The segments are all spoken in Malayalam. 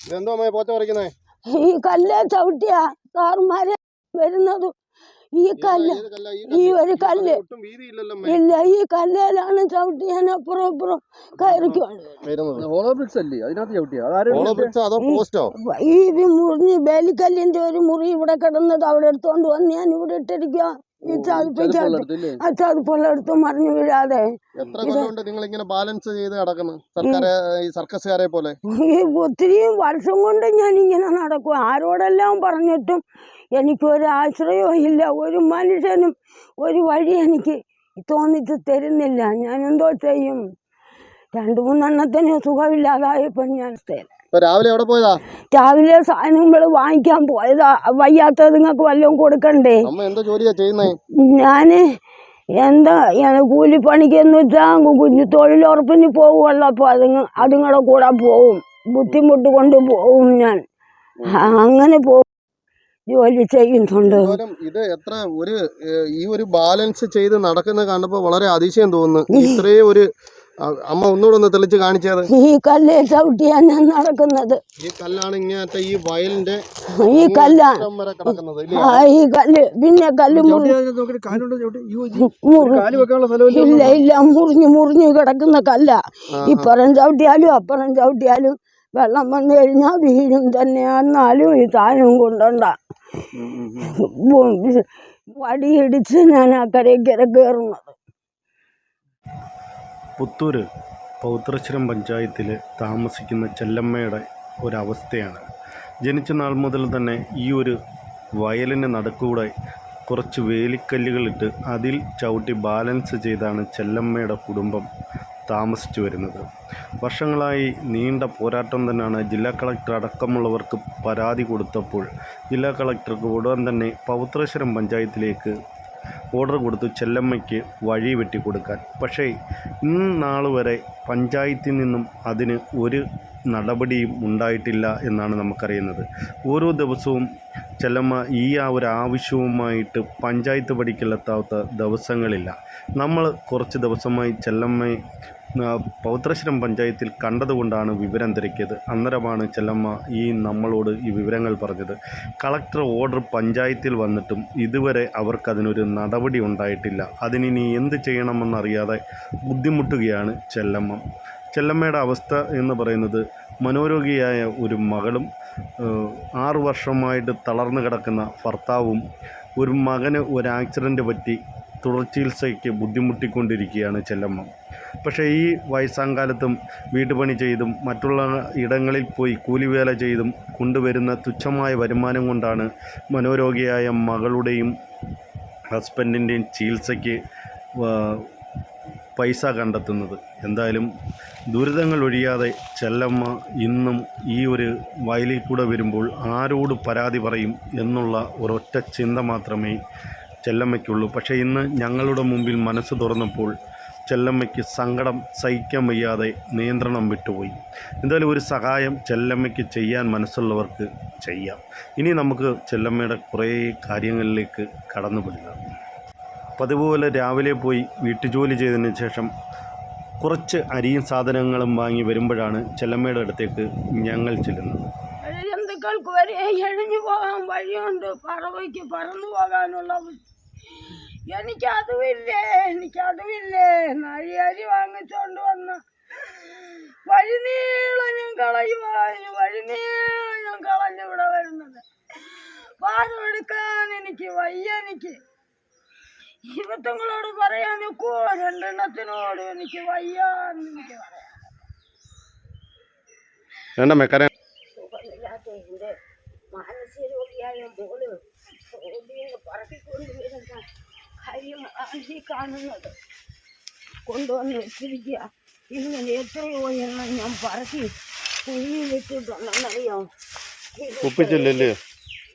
ഇതെന്തോ അമ്മേ പോച്ച പറിക്കുന്നേ? ഈ കല്ല് ചവിട്ടിയാ സാറുമാരെ വരുന്നത്. ഈ കല്ല്, ഈ ഒരു കല്ല് ഇല്ല, ഈ കല്ലിലാണ് ചവിട്ടി ഞാൻ അപ്പുറം ഇപ്പുറം ഈ മുറിഞ്ഞ് വേലിക്കല്ലിന്റെ ഒരു മുറി ഇവിടെ കിടന്നത് അവിടെ എടുത്തോണ്ട് വന്ന് ഞാൻ ഇവിടെ ഇട്ടിരിക്കുക. ഈ ചതുപ്പൊള്ളെടുത്ത് മറിഞ്ഞു വീഴാതെ ഒത്തിരി വർഷം കൊണ്ട് ഞാൻ ഇങ്ങനെ നടക്കും. ആരോടെല്ലാം പറഞ്ഞിട്ടും എനിക്കൊരു ആശ്രയവും ഇല്ല. ഒരു മനുഷ്യനും ഒരു വഴി എനിക്ക് തോന്നിച്ച് തരുന്നില്ല. ഞാൻ എന്തോ ചെയ്യും? 2-3 എണ്ണത്തിന് സുഖമില്ലാതായപ്പോൾ ഞാൻ രാവിലെ എവിടെ പോയതാ? രാവിലെ സാധനങ്ങൾ വാങ്ങിക്കാൻ പോയതാ. വയ്യാത്ത നിങ്ങൾക്ക് വല്ലതും കൊടുക്കണ്ടേ? ഞാന് എന്താ കൂലിപ്പണിക്കെന്ന് വെച്ചാൽ കുഞ്ഞു തൊഴിലുറപ്പിന് പോവുള്ളൂ. അപ്പോൾ അതുങ്ങളുടെ കൂടെ പോവും, ബുദ്ധിമുട്ട് കൊണ്ട് പോവും. ഞാൻ അങ്ങനെ പോകും, ജോലി ചെയ്യുന്നുണ്ട്. ഇത് എത്ര ഈ ഒരു ബാലൻസ് ചെയ്ത് നടക്കുന്ന കണ്ടപ്പോ വളരെ അതിശയം തോന്നുന്നു. ഇത്രയും ഒരു അമ്മ ഒന്നുകൂടെ ഒന്ന് തെളിച്ച് കാണിച്ചത്. ഈ കല്ല് ചവിട്ടിയാ ഞാൻ നടക്കുന്നത്. ഈ കല്ലാണ് ഇങ്ങനത്തെ ഈ വയലിന്റെ ഈ കല്ലാണ്. ഈ കല്ല് പിന്നെ കല്ല് ഇല്ല ഇല്ല മുറിഞ്ഞു മുറിഞ്ഞു കിടക്കുന്ന കല്ല. ഇപ്പുറം ചവിട്ടിയാലും അപ്പുറം ചവിട്ടിയാലും വെള്ളം വന്നു കഴിഞ്ഞാൽ വീഴും തന്നെ. എന്നാലും ഈ സാധനം കൊണ്ടുണ്ട വടിയിടിച്ച് ഞാൻ അക്കരയ്ക്കര കയറുന്നത്. പുത്തൂർ പൗത്രശ്ശേരം പഞ്ചായത്തിൽ താമസിക്കുന്ന ചെല്ലമ്മയുടെ ഒരവസ്ഥയാണ്. ജനിച്ച നാൾ മുതൽ തന്നെ ഈ ഒരു വയലിന് നടുക്കൂടെ കുറച്ച് വേലിക്കല്ലുകളിട്ട് അതിൽ ചവിട്ടി ബാലൻസ് ചെയ്താണ് ചെല്ലമ്മയുടെ കുടുംബം താമസിച്ചു വരുന്നത്. വർഷങ്ങളായി നീണ്ട പോരാട്ടം തന്നെയാണ്. ജില്ലാ കളക്ടർ അടക്കമുള്ളവർക്ക് പരാതി കൊടുത്തപ്പോൾ ജില്ലാ കളക്ടർക്ക് ഉടൻ തന്നെ പൗത്രശ്ശേരം പഞ്ചായത്തിലേക്ക് ഓർഡർ കൊടുത്തു ചെല്ലമ്മയ്ക്ക് വഴി വെട്ടിക്കൊടുക്കാൻ. പക്ഷേ ഇന്നാൾ വരെ പഞ്ചായത്തിൽ നിന്നും അതിന് ഒരു നടപടിയും ഉണ്ടായിട്ടില്ല എന്നാണ് നമുക്കറിയുന്നത്. ഓരോ ദിവസവും ചെല്ലമ്മ ഒരു ആവശ്യവുമായിട്ട് പഞ്ചായത്ത് പടിക്കലെത്താത്ത ദിവസങ്ങളില്ല. നമ്മൾ കുറച്ച് ദിവസമായി ചെല്ലമ്മയെ പൗത്രശ്ശേരം പഞ്ചായത്തിൽ കണ്ടതുകൊണ്ടാണ് വിവരം തിരക്കിയത്. അന്നേരമാണ് ചെല്ലമ്മ നമ്മളോട് ഈ വിവരങ്ങൾ പറഞ്ഞത്. കളക്ടർ ഓർഡർ പഞ്ചായത്തിൽ വന്നിട്ടും ഇതുവരെ അവർക്കതിനൊരു നടപടി ഉണ്ടായിട്ടില്ല. അതിനി എന്ത് ചെയ്യണമെന്നറിയാതെ ബുദ്ധിമുട്ടുകയാണ് ചെല്ലമ്മ. ചെല്ലമ്മയുടെ അവസ്ഥ എന്ന് പറയുന്നത് മനോരോഗിയായ ഒരു മകളും 6 വർഷമായിട്ട് തളർന്നു കിടക്കുന്ന ഭർത്താവും ഒരു മകന് ഒരു ആക്സിഡൻറ്റ് പറ്റി തുടർ ചികിത്സയ്ക്ക് ബുദ്ധിമുട്ടിക്കൊണ്ടിരിക്കുകയാണ് ചെല്ലമ്മ. പക്ഷേ ഈ വയസ്സാങ്കാലത്തും വീട്ടുപണി ചെയ്തും മറ്റുള്ള ഇടങ്ങളിൽ പോയി കൂലിവേല ചെയ്തും കൊണ്ടുവരുന്ന തുച്ഛമായ വരുമാനം കൊണ്ടാണ് മനോരോഗിയായ മകളുടെയും ഹസ്ബൻഡിൻ്റെയും ചികിത്സയ്ക്ക് പൈസ കണ്ടെത്തുന്നത്. എന്തായാലും ദുരിതങ്ങൾ ഒഴിയാതെ ചെല്ലമ്മ ഇന്നും ഈ ഒരു വയലിൽ കൂടെ വരുമ്പോൾ ആരോട് പരാതി പറയും എന്നുള്ള ഒരൊറ്റ ചിന്ത മാത്രമേ ചെല്ലമ്മയ്ക്കുള്ളൂ. പക്ഷേ ഇന്ന് ഞങ്ങളുടെ മുമ്പിൽ മനസ്സ് തുറന്നപ്പോൾ ചെല്ലമ്മയ്ക്ക് സങ്കടം സഹിക്കാൻ വയ്യാതെ നിയന്ത്രണം വിട്ടുപോയി. എന്തായാലും ഒരു സഹായം ചെല്ലമ്മയ്ക്ക് ചെയ്യാൻ മനസ്സുള്ളവർക്ക് ചെയ്യാം. ഇനി നമുക്ക് ചെല്ലമ്മയുടെ കുറേ കാര്യങ്ങളിലേക്ക് കടന്നുപോകാം. പതിവുപോലെ രാവിലെ പോയി വീട്ടുജോലി ചെയ്തതിന് ശേഷം കുറച്ച് അരിയും സാധനങ്ങളും വാങ്ങി വരുമ്പോഴാണ് ചെല്ലമ്മയുടെ അടുത്തേക്ക് ഞങ്ങൾ ചെല്ലുന്നത്. ജന്തുക്കൾക്ക് വരെ എഴിഞ്ഞു പോകാൻ വഴിയുണ്ട്, പറവയ്ക്ക് പറന്നു പോകാനുള്ള. എനിക്കതുമില്ലേ. അരി വാങ്ങിച്ചോണ്ട് വന്ന വഴിനീളം ഞാൻ കളയുവായി. വഴിനീളം ഞാൻ കളഞ്ഞിവിടെ വരുന്നത്. പാരം എടുക്കാൻ എനിക്ക് വയ്യ. എനിക്ക് ഇവത്തങ്ങളോട് പറയാൻ നിൽക്കൂ, 2 എണ്ണത്തിനോട് എനിക്ക് വയ്യാന്ന് എനിക്ക് പറയാം. സുഖമില്ലാത്തതിന്റെ മാനസിക രോഗിയായ മോള് പറക്കിക്കൊണ്ടുവരുന്ന കാര്യമാണ് ഈ കാണുന്നത്. കൊണ്ടുവന്ന് വെച്ചിരിക്കുക. ഇങ്ങനെ എത്രയോ എണ്ണം ഞാൻ പറക്കി കുഴിയിലിട്ടിട്ടുണ്ടെന്നറിയാം.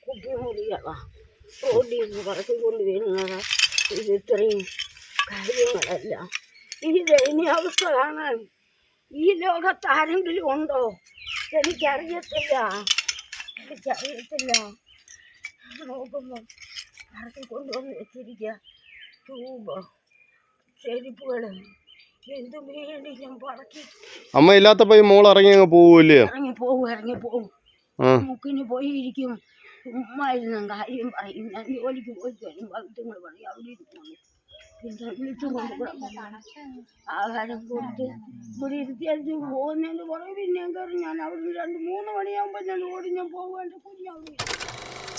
കുപ്പിമുറികളാ റോഡിൽ നിന്ന് പറക്കിക്കൊണ്ട് വരുന്നത്. ഇത് ഇത്രയും കാര്യങ്ങളല്ല. ഇത് ഇനി അവസ്ഥ കാണാൻ ഈ ലോകത്ത് ആരെങ്കിലും ഉണ്ടോ? എനിക്കറിയത്തില്ല. നോക്കുമ്പോൾ പറക്കിക്കൊണ്ടുവന്ന് വെച്ചിരിക്കുക. ട്യൂബ്, ചെരുപ്പുകൾ, എന്തും വേണ്ടി ഞാൻ പറക്കി. അമ്മ ഇല്ലാത്തപ്പോ ഈ മോൾ ഇറങ്ങി അങ്ങ് പോവൂല്ലേ? ഇറങ്ങി പോവും. മുക്കിന് പോയിരിക്കും. ചുമ്മാ ഇരുന്നും കാര്യം പറയും. ഞാൻ ജോലിക്ക് പോയി കഴിയുമ്പോൾ നിങ്ങൾ പറയും അവിടെ ഇരിക്കുന്നു. പിന്നെ വിളിച്ചും കൊണ്ട് ആഹാരം കൊടുത്ത് ഇവിടെ ഇരുത്തിയടിച്ച് പോകുന്നതിന് പുറകെ പിന്നെയും കയറി ഞാൻ അവിടെ 2-3 മണിയാകുമ്പോൾ ഞാൻ ഓടി ഞാൻ പോകാണ്ട് കുഞ്ഞവിടെ.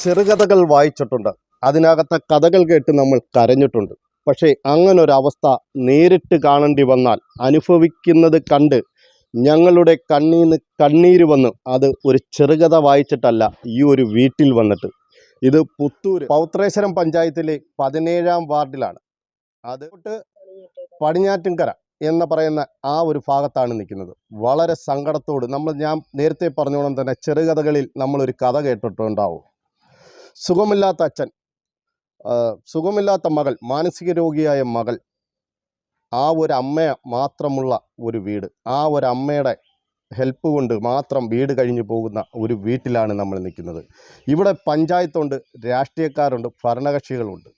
ചെറുകഥകൾ വായിച്ചിട്ടുണ്ട്, അതിനകത്തെ കഥകൾ കേട്ട് നമ്മൾ കരഞ്ഞിട്ടുണ്ട്. പക്ഷേ അങ്ങനൊരവസ്ഥ നേരിട്ട് കാണേണ്ടി വന്നാൽ അനുഭവിക്കുന്നത് കണ്ട് ഞങ്ങളുടെ കണ്ണീന്ന് കണ്ണീര് വന്ന്, അത് ഒരു ചെറുകഥ വായിച്ചിട്ടല്ല, ഈ ഒരു വീട്ടിൽ വന്നിട്ട്. ഇത് പുത്തൂർ പൗത്രേശ്വരം പഞ്ചായത്തിലെ 17-ാം വാർഡിലാണ്. അത് തൊട്ട് പടിഞ്ഞാറ്റിൻകര എന്ന് പറയുന്ന ആ ഒരു ഭാഗത്താണ് നിൽക്കുന്നത്. വളരെ സങ്കടത്തോട് ഞാൻ നേരത്തെ പറഞ്ഞോളം തന്നെ ചെറുകഥകളിൽ നമ്മളൊരു കഥ കേട്ടിട്ടുണ്ടാവും. സുഖമില്ലാത്ത അച്ഛൻ, സുഖമില്ലാത്ത മകൾ, മാനസിക രോഗിയായ മകൾ, ആ ഒരു അമ്മ മാത്രമുള്ള ഒരു വീട്, ആ ഒരു അമ്മയുടെ ഹെൽപ്പ് കൊണ്ട് മാത്രം വീട് കഴിഞ്ഞു പോകുന്ന ഒരു വീട്ടിലാണ് നമ്മൾ നിൽക്കുന്നത്. ഇവിടെ പഞ്ചായത്തുണ്ട്, രാഷ്ട്രീയക്കാരുണ്ട്, ഭരണകക്ഷികളുണ്ട്.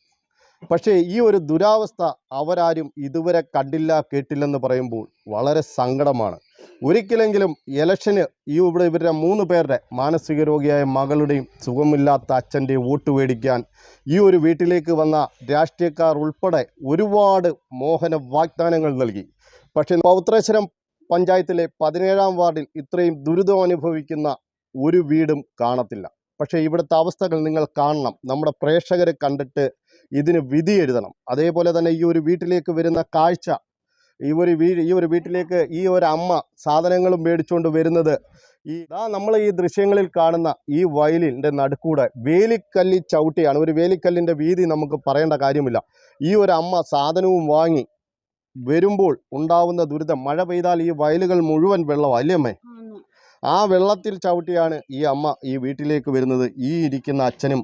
പക്ഷേ ഈ ഒരു ദുരാവസ്ഥ അവരാരും ഇതുവരെ കണ്ടില്ല കേട്ടില്ലെന്ന് പറയുമ്പോൾ വളരെ സങ്കടമാണ്. ഒരിക്കലെങ്കിലും ഇലക്ഷന് ഇവരുടെ 3 പേരുടെ, മാനസിക രോഗിയായ മകളുടെയും സുഖമില്ലാത്ത അച്ഛൻ്റെയും വോട്ട് മേടിക്കാൻ ഈ ഒരു വീട്ടിലേക്ക് വന്ന രാഷ്ട്രീയക്കാർ ഉൾപ്പെടെ ഒരുപാട് മോഹന വാഗ്ദാനങ്ങൾ നൽകി. പക്ഷേ പൗത്രേശ്വരം പഞ്ചായത്തിലെ 17-ാം വാർഡിൽ ഇത്രയും ദുരിതം അനുഭവിക്കുന്ന ഒരു വീടും കാണത്തില്ല. പക്ഷേ ഇവിടുത്തെ അവസ്ഥകൾ നിങ്ങൾ കാണണം. നമ്മുടെ പ്രേക്ഷകരെ കണ്ടിട്ട് ഇതിന് വിധി എഴുതണം. അതേപോലെ തന്നെ ഈ ഒരു വീട്ടിലേക്ക് വരുന്ന കാഴ്ച, ഈ ഒരു വീട്ടിലേക്ക് ഈ ഒരു അമ്മ സാധനങ്ങളും മേടിച്ചുകൊണ്ട് വരുന്നത്, നമ്മൾ ഈ ദൃശ്യങ്ങളിൽ കാണുന്ന ഈ വയലിൻ്റെ നടുക്കൂടെ വേലിക്കല്ലി ചവിട്ടിയാണ്. ഒരു വേലിക്കല്ലിൻ്റെ വീതി നമുക്ക് പറയേണ്ട കാര്യമില്ല. ഈ ഒരു അമ്മ സാധനവും വാങ്ങി വരുമ്പോൾ ഉണ്ടാവുന്ന ദുരിതം, മഴ പെയ്താൽ ഈ വയലുകൾ മുഴുവൻ വെള്ളമാണ്, അല്ലേ അമ്മേ? ആ വെള്ളത്തിൽ ചവിട്ടിയാണ് ഈ അമ്മ ഈ വീട്ടിലേക്ക് വരുന്നത്. ഈ ഇരിക്കുന്ന അച്ഛനും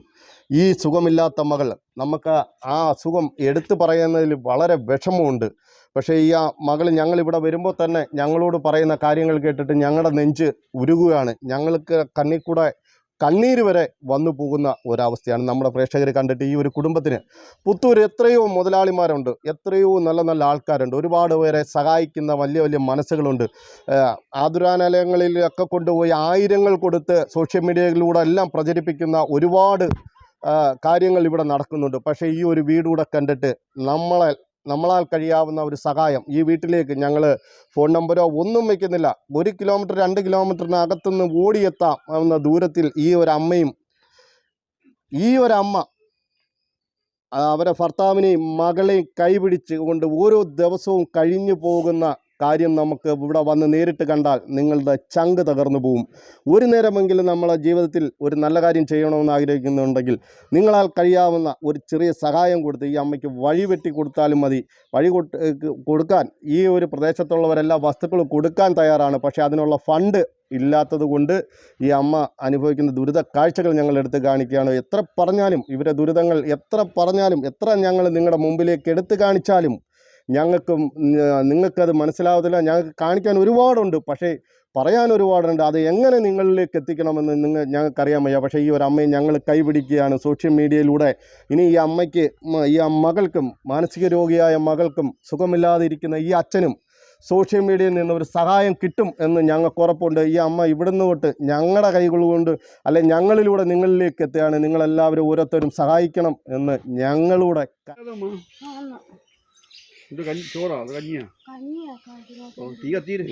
ഈ സുഖമില്ലാത്ത മകൾ, നമുക്ക് ആ അസുഖം എടുത്തു പറയുന്നതിൽ വളരെ വിഷമമുണ്ട്. പക്ഷേ ഈ മകൾ ഞങ്ങളിവിടെ വരുമ്പോൾ തന്നെ ഞങ്ങളോട് പറയുന്ന കാര്യങ്ങൾ കേട്ടിട്ട് ഞങ്ങളുടെ നെഞ്ച് ഉരുകുകയാണ്. ഞങ്ങൾക്ക് കണ്ണിൽ കൂടെ കണ്ണീര് വരെ വന്നു പോകുന്ന ഒരവസ്ഥയാണ്. നമ്മുടെ പ്രേക്ഷകർ കണ്ടിട്ട് ഈ ഒരു കുടുംബത്തിന് പുത്തൂർ എത്രയോ മുതലാളിമാരുണ്ട്, എത്രയോ നല്ല നല്ല ആൾക്കാരുണ്ട്, ഒരുപാട് പേരെ സഹായിക്കുന്ന വലിയ വലിയ മനസ്സുകളുണ്ട്. ആതുരാലയങ്ങളിലൊക്കെ കൊണ്ടുപോയി 1000 കൊടുത്ത് സോഷ്യൽ മീഡിയയിലൂടെ എല്ലാം പ്രചരിപ്പിക്കുന്ന ഒരുപാട് കാര്യങ്ങൾ ഇവിടെ നടക്കുന്നുണ്ട്. പക്ഷേ ഈ ഒരു വീടൂടെ കണ്ടിട്ട് നമ്മളാൽ കഴിയാവുന്ന ഒരു സഹായം ഈ വീട്ടിലേക്ക് ഞങ്ങൾ ഫോൺ നമ്പരോ ഒന്നും വയ്ക്കുന്നില്ല. 1 കിലോമീറ്റർ 2 കിലോമീറ്ററിനകത്തുനിന്ന് ഓടിയെത്താം എന്ന ദൂരത്തിൽ ഈ ഒരു അമ്മ അവരെ ഭർത്താവിനെയും മകളെയും കൈപിടിച്ച് കൊണ്ട് ഓരോ ദിവസവും കഴിഞ്ഞു പോകുന്ന കാര്യം നമുക്ക് ഇവിടെ വന്ന് നേരിട്ട് കണ്ടാൽ നിങ്ങളുടെ ചങ്ക് തകർന്നു പോവും. ഒരു നേരമെങ്കിലും നമ്മളെ ജീവിതത്തിൽ ഒരു നല്ല കാര്യം ചെയ്യണമെന്ന് ആഗ്രഹിക്കുന്നുണ്ടെങ്കിൽ നിങ്ങളാൽ കഴിയാവുന്ന ഒരു ചെറിയ സഹായം കൊടുത്ത് ഈ അമ്മയ്ക്ക് വഴി വെട്ടി കൊടുത്താലും മതി. വഴി കൊടുക്കാൻ ഈ ഒരു പ്രദേശത്തുള്ളവരെല്ലാം വസ്തുക്കൾ കൊടുക്കാൻ തയ്യാറാണ്. പക്ഷേ അതിനുള്ള ഫണ്ട് ഇല്ലാത്തത് കൊണ്ട് ഈ അമ്മ അനുഭവിക്കുന്ന ദുരിത കാഴ്ചകൾ ഞങ്ങൾ എടുത്ത് കാണിക്കുകയാണ്. എത്ര പറഞ്ഞാലും ഇവരുടെ ദുരിതങ്ങൾ എത്ര ഞങ്ങൾ നിങ്ങളുടെ മുമ്പിലേക്ക് എടുത്തു കാണിച്ചാലും നിങ്ങൾക്കത് മനസ്സിലാവത്തില്ല. ഞങ്ങൾക്ക് കാണിക്കാൻ ഒരുപാടുണ്ട്, പക്ഷേ പറയാൻ ഒരുപാടുണ്ട്. അത് എങ്ങനെ നിങ്ങളിലേക്ക് എത്തിക്കണമെന്ന് ഞങ്ങൾക്കറിയാൻ വയ്യ. പക്ഷേ ഈ ഒരു അമ്മയെ ഞങ്ങൾ കൈപിടിക്കുകയാണ് സോഷ്യൽ മീഡിയയിലൂടെ. ഇനി ഈ അമ്മയ്ക്ക്, ഈ മകൾക്കും, മാനസിക രോഗിയായ മകൾക്കും, സുഖമില്ലാതെ ഇരിക്കുന്ന ഈ അച്ഛനും സോഷ്യൽ മീഡിയയിൽ നിന്ന് ഒരു സഹായം കിട്ടും എന്ന് ഞങ്ങൾക്ക് ഉറപ്പുണ്ട്. ഈ അമ്മ ഇവിടുന്ന് തൊട്ട് ഞങ്ങളുടെ കൈകൾ കൊണ്ട് ഞങ്ങളിലൂടെ നിങ്ങളിലേക്ക് എത്തുകയാണ്. നിങ്ങളെല്ലാവരും ഓരോരുത്തരും സഹായിക്കണം എന്ന് ഞങ്ങളുടെ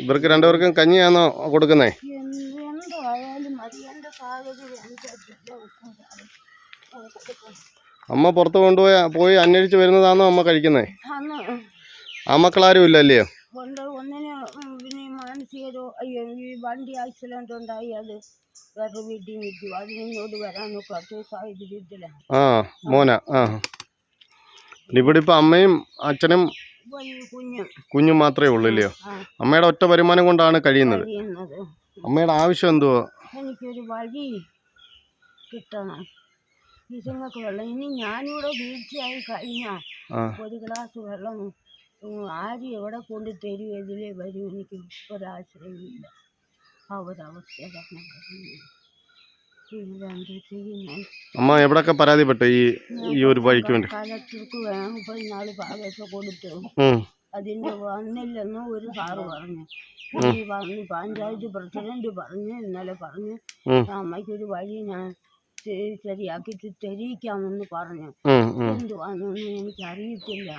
ഇവർക്ക് 2 പേർക്കും കഞ്ഞിയാണോ കൊടുക്കുന്നേ? അമ്മ പുറത്ത് പോയി അന്വേഷിച്ച് വരുന്നതാണോ അമ്മ കഴിക്കുന്നേ? ആ മക്കളാരും ഇല്ലല്ലയോ? പിന്നെ ഈ വണ്ടി ആക്സിഡന്റ് ഉണ്ടായി, അത് വേറെ വീട്ടിൽ നിൽക്കും. അതിനോട് വരാനൊക്കെ അതേ സാഹചര്യത്തിലാണ്. മോന ഇവിടെ ഇപ്പൊ അമ്മയും അച്ഛനും കുഞ്ഞും മാത്രമേ ഉള്ളൂ ഇല്ലയോ? അമ്മയുടെ ഒറ്റ വരുമാനം കൊണ്ടാണ് കഴിയുന്നത്. അമ്മയുടെ ആവശ്യം എന്തുവാ? എനിക്കൊരു വഴി കിട്ടണം, ഇതുങ്ങൾക്ക് വെള്ളം. ഇനി ഞാനിവിടെ വീഴ്ചയായി കഴിഞ്ഞാൽ ഒരു ഗ്ലാസ് വെള്ളം ആരും എവിടെ കൊണ്ട് തരും, ഇതിലേ വരും. എനിക്ക് ഒരാശ്രയമില്ല. ആ ഒരവസ്ഥ അമ്മ എവിടൊക്കെ പരാതിപ്പെട്ടു ഈ ഒരു വഴിക്ക് വേണ്ടി? കലക്ടർക്ക് 4 ഭാഗത്ത് കൊടുത്തു. അതിൻ്റെ വന്നില്ലെന്ന് ഒരു സാറ് പറഞ്ഞു. ഈ പറഞ്ഞു പഞ്ചായത്ത് പ്രസിഡന്റ് പറഞ്ഞു ഇന്നലെ പറഞ്ഞു അമ്മയ്ക്കൊരു വഴി ഞാൻ ശരിയാക്കിയിട്ട് തെളിയിക്കാമെന്ന് പറഞ്ഞു. എന്തുവാന്നൊന്നും എനിക്കറിയത്തില്ല.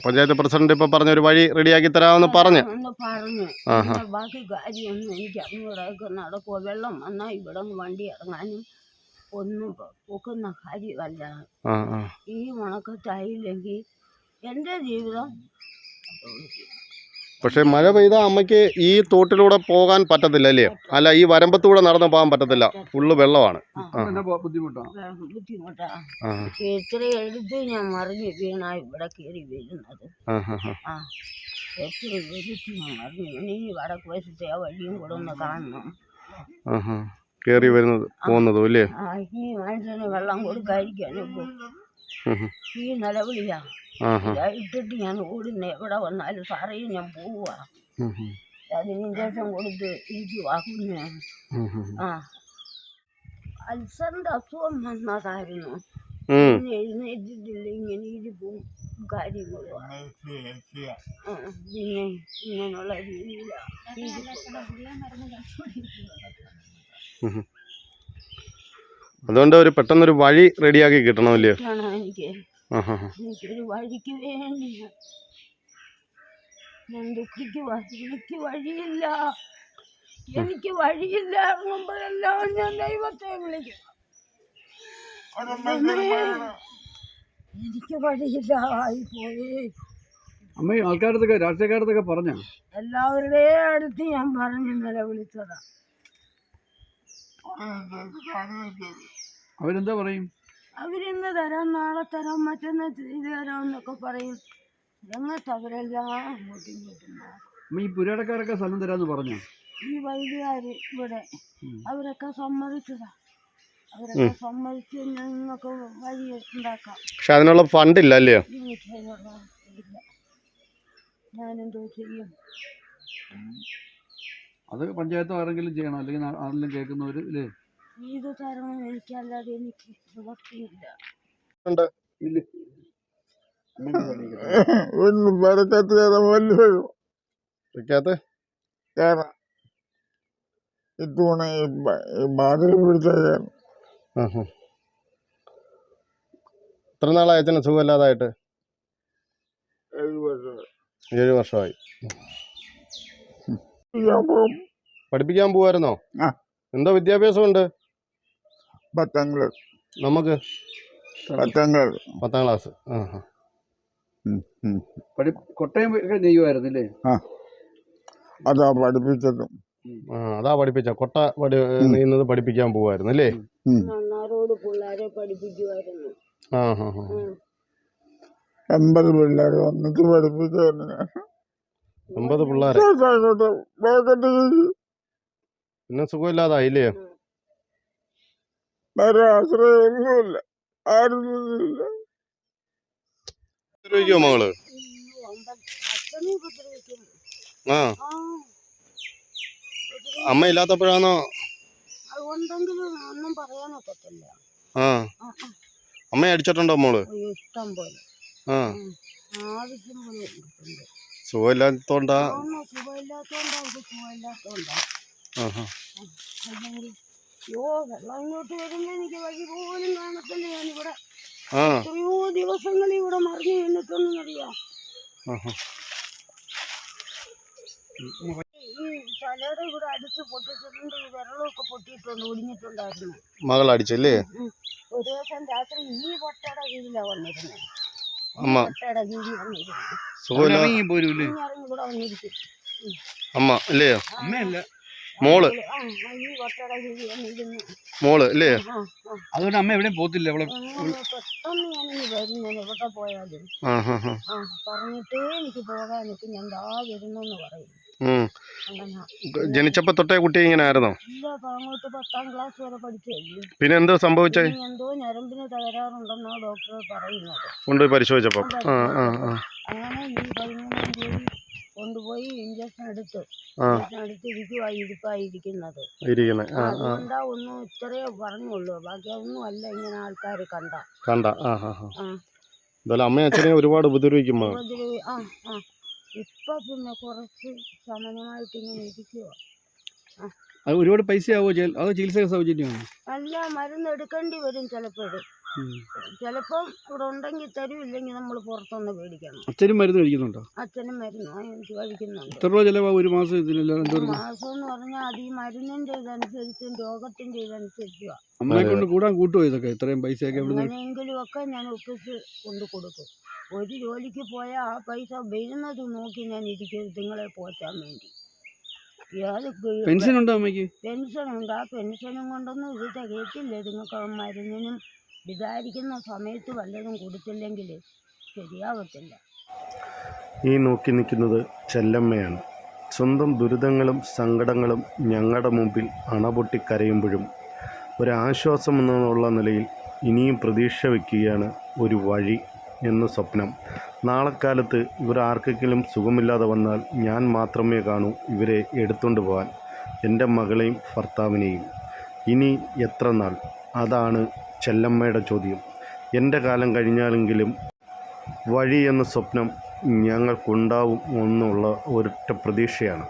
പഞ്ചായത്ത് പ്രസിഡന്റ് ഇപ്പൊ പറഞ്ഞ ഒരു വഴി റെഡിയാക്കി തരാമെന്ന് പറഞ്ഞു. പിന്നെ ബാക്കി കാര്യമൊന്നും എനിക്ക് അങ്ങോട്ടൊക്കെ നടക്കുമോ? വെള്ളം വന്നാൽ ഇവിടെ നിന്ന് വണ്ടി ഇറങ്ങാനും ഒന്നും പൊക്കുന്ന കാര്യമല്ല. ഈ ഉണക്കത്തായില്ലെങ്കിൽ എൻ്റെ ജീവിതം. പക്ഷെ മഴ പെയ്താൽ അമ്മയ്ക്ക് ഈ തോട്ടിലൂടെ പോകാൻ പറ്റത്തില്ല അല്ലേ? അല്ല, ഈ വരമ്പത്തൂടെ നടന്നു പോകാൻ പറ്റത്തില്ല, ഫുള്ള് വെള്ളമാണ്. ബുദ്ധിമുട്ടാ. എത്ര എടുത്ത് ഞാൻ മറിഞ്ഞ് വീണാ ഇവിടെ കയറി വരുന്നത്. എത്ര എടുത്ത് ഞാൻ മറിഞ്ഞു. ഇനി വടക്ക് വശത്തെ ആ വഴിയും കൂടെ ഒന്ന് കാണണം. കയറി വരുന്നത് പോകുന്നതും അല്ലേ? ഈ മനുഷ്യന് വെള്ളം കൊടുക്കാതിരിക്കാനും ഈ നിലവിളിയാ. ഇട്ടിട്ട് ഞാൻ ഓടുന്ന എവിടെ വന്നാലും സാറേ ഞാൻ പോവുക. അതിന് ഇഞ്ചക്ഷൻ കൊടുത്ത് ഇരിക്കുവാകുന്നേ. അൾസറിന്റെ അസുഖം വന്നതായിരുന്നു. എഴുന്നേറ്റിട്ടില്ല, ഇങ്ങനെ ഇരിപ്പും കാര്യങ്ങളും. പിന്നെ ഇങ്ങനെയുള്ള രീതിയിലാണ്. അതുകൊണ്ട് ഒരു പെട്ടെന്നൊരു വഴി റെഡിയാക്കി കിട്ടണമല്ലേ? എനിക്കൊരു വഴിക്ക് വേണ്ടി ഞാൻ ദുഃഖിക്കുക. എനിക്ക് വഴിയില്ല, എനിക്ക് വഴിയില്ല. ഇറങ്ങുമ്പോഴെല്ലാം ഞാൻ ദൈവത്തെ വിളിക്കും. എനിക്ക് വഴിയില്ല ആയിപ്പോയി. അമ്മ ആൾക്കാരത്തൊക്കെ രാഷ്ട്രീയക്കാരത്തൊക്കെ പറഞ്ഞോ? എല്ലാവരുടെയും അടുത്ത് ഞാൻ പറഞ്ഞു നിലവിളിച്ചതാ. അവരെന്താ പറയും? അവരിന്ന് തരാം, നാളെ തരാം, മറ്റന്നാൾ ഇത് തരാം എന്നൊക്കെ പറയും. എന്നിട്ട് അവരെല്ലാം അങ്ങോട്ടും ഇങ്ങോട്ടും മാറും. അമ്മ ഈ പുരാടക്കാരൊക്കെ സ്ഥലം തരാമെന്ന് പറഞ്ഞോ? ഈ വൈദ്യുകാർ ഇവിടെ അവരൊക്കെ സമ്മതിച്ചതാ. അവരൊക്കെ സമ്മതിച്ച് ഞങ്ങൾക്ക് വഴി ഉണ്ടാക്കാം. പക്ഷെ അതിനുള്ള ഫണ്ടില്ല അല്ലയോ? എനിക്ക് അതിനുള്ള ഇല്ല. ഞാനെന്തോ ചെയ്യും? അത് പഞ്ചായത്തോ ആരെങ്കിലും ചെയ്യണം, അല്ലെങ്കിൽ ആരെങ്കിലും കേൾക്കുന്നവർ അല്ലേ? ഇത് തരണം, എനിക്കല്ലാതെ എനിക്ക് നിവർത്തിയില്ല. ഒന്നും പറക്കത്ത് കയറാൻ വലിയ കയറാം. ഇത്തവണ ബാധയിൽ പിടിച്ച കയറാം. എത്ര നാളായി അച്ഛന് സുഖമില്ലാതായിട്ട്? 7 വർഷം. 7 വർഷമായി. പഠിപ്പിക്കാൻ പോവായിരുന്നോ? എന്തോ വിദ്യാഭ്യാസം ഉണ്ട്? 10ാം ക്ലാസ്. നമുക്ക് 10ാം ക്ലാസ്. 10ാം ക്ലാസ്. കൊട്ടയം ഒക്കെ നെയ്യുമായിരുന്നില്ലേ? അതാ പഠിപ്പിച്ചതും. അതാ പഠിപ്പിച്ച കൊട്ട നെയ്യുന്നത് പഠിപ്പിക്കാൻ പോവായിരുന്നു അല്ലേ? മണ്ണാറോട് പിള്ളേരെ പഠിപ്പിക്കുമായിരുന്നു. 80 പിള്ളേർ വന്നിട്ട് പഠിപ്പിച്ചായിരുന്നു. 80 പിള്ളേരെ. പിന്നെ സുഖമില്ലാതായില്ലേ? വേറെ ആശ്രയമൊന്നുമില്ല, ആരുമില്ല. ഉപദ്രവിക്കോ മകള്? അമ്മ ഇല്ലാത്തപ്പോഴാണോ? അതുകൊണ്ടെങ്കിലും ഒന്നും പറയാനൊക്കത്തില്ല. അമ്മയെ അടിച്ചിട്ടുണ്ടോ മോള്? ഇഷ്ടം പോലെ. ആവശ്യം പോലെ സുഖമില്ലാത്തോണ്ടാ? വെള്ളം ഇങ്ങോട്ട് വരുമ്പോ എനിക്ക് വഴി പോലും കാണത്തില്ല. ഞാനിവിടെ എത്രയോ ദിവസങ്ങളിൽ ഇവിടെ മറിഞ്ഞു വീണിട്ടൊന്നറിയാം. ഈ തലയുടെ ഇവിടെ അടിച്ച് പൊട്ടിച്ചിട്ടുണ്ട്. ഈ വിരളമൊക്കെ പൊട്ടിയിട്ടുണ്ട്, ഒടിഞ്ഞിട്ടുണ്ടായിരുന്നു. മകൾ അടിച്ചല്ലേ? ഒരു ദിവസം രാത്രി ഈ പൊട്ടയുടെ കീഴിലാണ് വന്നിരുന്നത്. അമ്മ പൊട്ടയുടെ കീഴിൽ വന്നിരുന്നു. സുഖമില്ല ഇവിടെ വന്നിരിക്കും. അമ്മ അല്ലേ? അമ്മയല്ല, മോള്. ഈ പൊട്ടയുടെ കീഴിൽ വന്നിരുന്നു മോള് അല്ലേ? അതുകൊണ്ട് അമ്മ എവിടെയും പോത്തില്ല. പെട്ടെന്ന് ഞാനിനി വരും. ഞാൻ എവിടെ പോയാലും പറഞ്ഞിട്ടേ എനിക്ക് പോകാനൊക്കെ ഞാൻ ദാ വരുന്നെന്ന് പറയും. ജനിച്ചപ്പോ തൊട്ടേ കുട്ടി ഇങ്ങനെ ആയിരുന്നോ? ഇല്ല, അങ്ങോട്ട് 10ാം ക്ലാസ് വരെ പഠിച്ചേ. പിന്നെ എന്തോ സംഭവിച്ചേ? എന്തോ ഞരമ്പിന് തകരാറുണ്ടെന്നോ ഡോക്ടർ പറയുന്നത്. കൊണ്ടുപോയി പരിശോധിച്ചപ്പോ അങ്ങനെ ഈ 13ാം തീയതി കൊണ്ടുപോയി ഇഞ്ചക്ഷൻ എടുത്ത് ഇരിപ്പായിരിക്കുന്നത്. അതുകൊണ്ടാ ഒന്നും ഇത്രയേ പറഞ്ഞുള്ളൂ. ബാക്കി ഒന്നും അല്ല. ഇങ്ങനെ ആൾക്കാർ കണ്ട എന്തായാലും അമ്മയും അച്ഛനെ ഒരുപാട് ഉപദ്രവിക്കും. ഇപ്പം പിന്നെ കുറച്ച് ശമനമായിട്ട് ഇങ്ങനെ ഇരിക്കുക. അത് ഒരുപാട് പൈസയാവോ അതോ ചികിത്സ സൗജന്യമാണോ? അല്ല, മരുന്ന് എടുക്കേണ്ടി വരും ചിലപ്പോൾ. ചിലപ്പം ഇവിടെ ഉണ്ടെങ്കിൽ തരും, ഇല്ലെങ്കിൽ നമ്മൾ പുറത്തുനിന്ന് മേടിക്കണം. അച്ഛനും മരുന്ന് കഴിക്കുന്നുണ്ടോ? അച്ഛനും മരുന്ന് എനിക്ക് കഴിക്കുന്നുണ്ട്. എത്ര രൂപ ചിലവാകും ഒരു മാസം ഇതിനെല്ലാം? മാസം എന്ന് പറഞ്ഞാൽ അത് ഈ മരുന്നിൻ്റെ ഇതനുസരിച്ചും രോഗത്തിൻ്റെ ഇതനുസരിച്ചുമാണ്. അമ്മയെ കൊണ്ട് കൂട്ടുമോ ഇതൊക്കെ? ഇത്രയും പൈസയൊക്കെ എങ്ങനെയെങ്കിലും ഒക്കെ ഞാൻ ഒപ്പിച്ച് കൊണ്ട് കൊടുക്കും. ഒരു ജോലിക്ക് പോയാൽ ആ പൈസ വരുന്നത് നോക്കി ഞാൻ ഇരിക്കും നിങ്ങളെ പോറ്റാൻ വേണ്ടി. പെൻഷൻ ഉണ്ടോ അമ്മയ്ക്ക്? പെൻഷനുണ്ട്. ആ പെൻഷനും കൊണ്ടൊന്നും ഇത് തികയത്തില്ല. നിങ്ങൾക്ക് മരുന്നിനും വിചാരിക്കുന്ന സമയത്ത് വല്ലതും കൊടുത്തില്ലെങ്കിൽ ശരിയാവത്തില്ല. ഈ നോക്കി നിൽക്കുന്നത് ചെല്ലമ്മയാണ്. സ്വന്തം ദുരിതങ്ങളും സങ്കടങ്ങളും ഞങ്ങളുടെ മുമ്പിൽ അണപൊട്ടിക്കരയുമ്പോഴും ഒരാശ്വാസം എന്നുള്ള നിലയിൽ ഇനിയും പ്രതീക്ഷ വയ്ക്കുകയാണ് ഒരു വഴി എന്ന സ്വപ്നം. നാളെക്കാലത്ത് ഇവർ ആർക്കെങ്കിലും സുഖമില്ലാതെ വന്നാൽ ഞാൻ മാത്രമേ കാണൂ ഇവരെ എടുത്തുകൊണ്ട് പോകാൻ, എൻ്റെ മകളെയും ഭർത്താവിനെയും. ഇനി എത്ര നാൾ? അതാണ് ചെല്ലമ്മയുടെ ചോദ്യം. എൻ്റെ കാലം കഴിഞ്ഞാലെങ്കിലും വഴി എന്ന സ്വപ്നം ഞങ്ങൾക്കുണ്ടാവും എന്നുള്ള ഒരൊറ്റ പ്രതീക്ഷയാണ്.